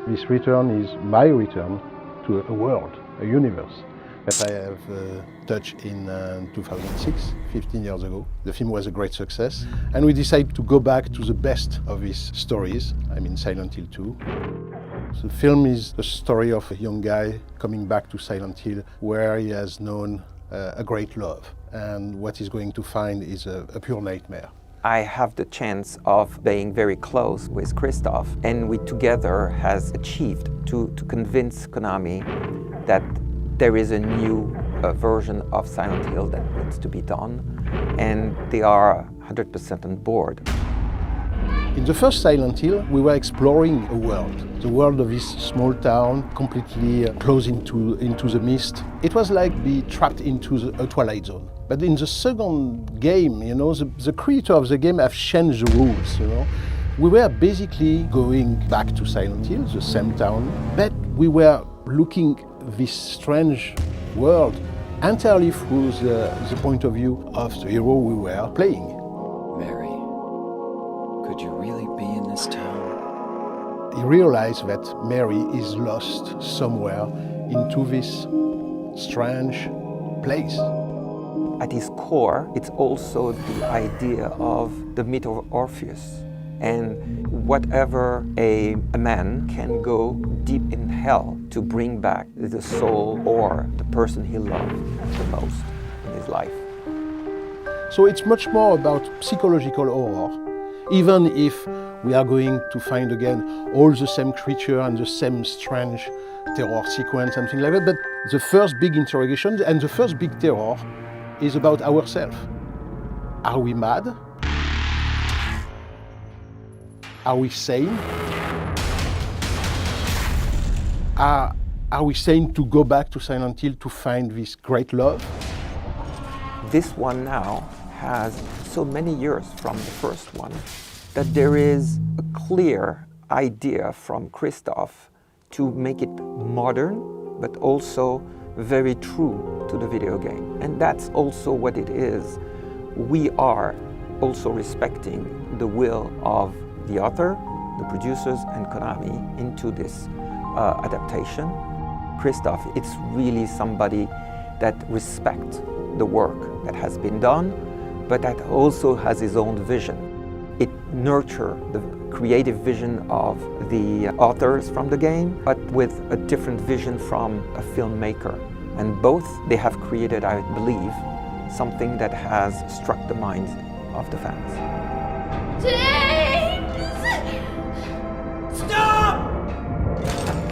This return is my return to a world, a universe that I have touched in 2006, 15 years ago. The film was a great success, and we decided to go back to the best of these stories, I mean Sайлент Хилл 2. The film is the story of a young guy coming back to Sайлент Хилл where he has known a great love, and what he's going to find is a pure nightmare. I have the chance of being very close with Kристоф, and we together has achieved to convince Konami that there is a new version of Sайлент Хилл that needs to be done, and they are 100% on board. In the first Sайлент Хилл, we were exploring a world, the world of this small town, completely closed into the mist. It was like being trapped into a twilight zone. But in the second game, you know, the creator of the game have changed the rules, you know. We were basically going back to Sайлент Хилл, the same town, but we were looking this strange world entirely through the point of view of the hero we were playing. Mary, could you really be in this town? He realized that Mary is lost somewhere into this strange place. At its core, it's also the idea of the myth of Orpheus. And whatever a man can go deep in hell to bring back the soul or the person he loved the most in his life. So it's much more about psychological horror, even if we are going to find again all the same creature and the same strange terror sequence, something like that. But the first big interrogation and the first big terror is about ourselves. Are we mad? Are we sane? Are we sane to go back to Sайлент Хилл to find this great love? This one now has so many years from the first one that there is a clear idea from Kристоф to make it modern, but also very true to the video game. And that's also what it is. We are also respecting the will of the author, the producers, and Konami into this adaptation. Kристоф, it's really somebody that respects the work that has been done, but that also has his own vision. It nurtures the creative vision of the authors from the game, but with a different vision from a filmmaker. And both, they have created, I believe, something that has struck the minds of the fans. Stop!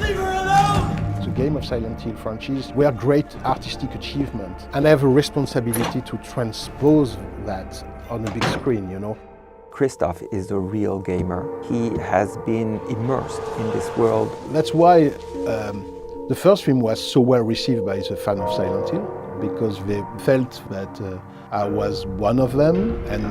Leave her alone! The game of Sайлент Хилл franchise were great artistic achievement, and I have a responsibility to transpose that on a big screen, you know. Kристоф is a real gamer. He has been immersed in this world. That's why the first film was so well received by the fans of Sайлент Хилл, because they felt that I was one of them, and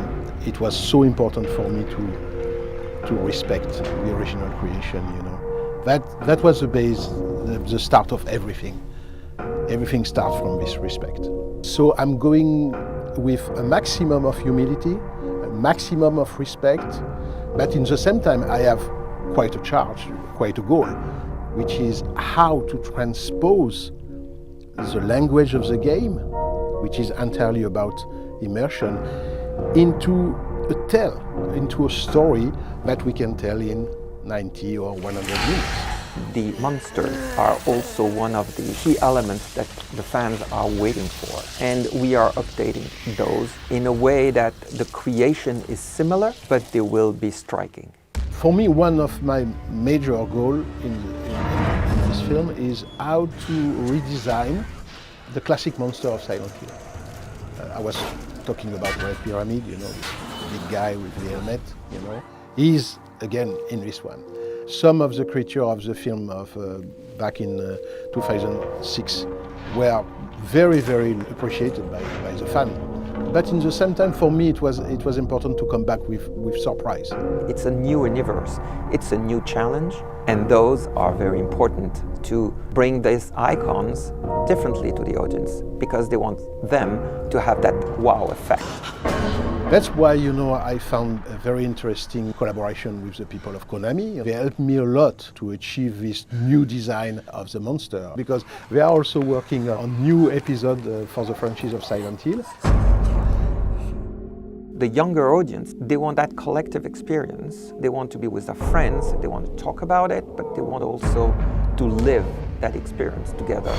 it was so important for me to respect the original creation, you know. That was the base, the start of everything. Everything starts from this respect. So I'm going with a maximum of humility, a maximum of respect, but in the same time I have quite a charge, quite a goal, which is how to transpose the language of the game, which is entirely about immersion, into a tale, into a story that we can tell in 90 or 100 minutes. The monsters are also one of the key elements that the fans are waiting for. And we are updating those in a way that the creation is similar, but they will be striking. For me, one of my major goals in this film is how to redesign the classic monster of Sайлент Хилл. I was talking about Red Pyramid, you know, this big guy with the helmet, you know. He's, again, in this one. Some of the creatures of the film of back in 2006 were very, very appreciated by the fan. But in the same time, for me, it was important to come back with surprise. It's a new universe, it's a new challenge, and those are very important to bring these icons differently to the audience, because they want them to have that wow effect. That's why, I found a very interesting collaboration with the people of Konami. They helped me a lot to achieve this new design of the monster, because they are also working on new episode for the franchise of Sайлент Хилл. The younger audience, they want that collective experience. They want to be with their friends, they want to talk about it, but they want also to live that experience together.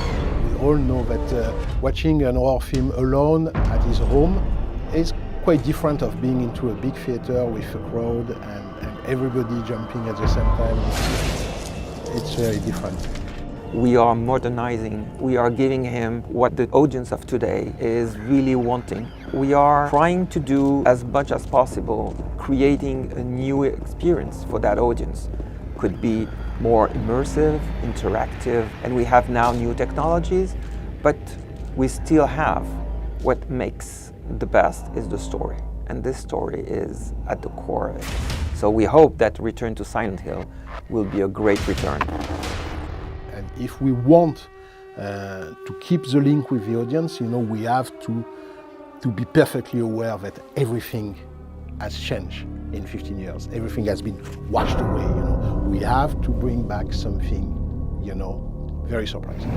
We all know that watching an horror film alone at his home is quite different of being into a big theater with a crowd and everybody jumping at the same time. It's very different. We are modernizing, we are giving him what the audience of today is really wanting. We are trying to do as much as possible, creating a new experience for that audience. Could be more immersive, interactive, and we have now new technologies, but we still have what makes the best is the story. And this story is at the core of it. So we hope that Return to Sайлент Хилл will be a great return. And if we want to keep the link with the audience, we have to be perfectly aware that everything has changed in 15 years. Everything has been washed away, We have to bring back something, very surprising.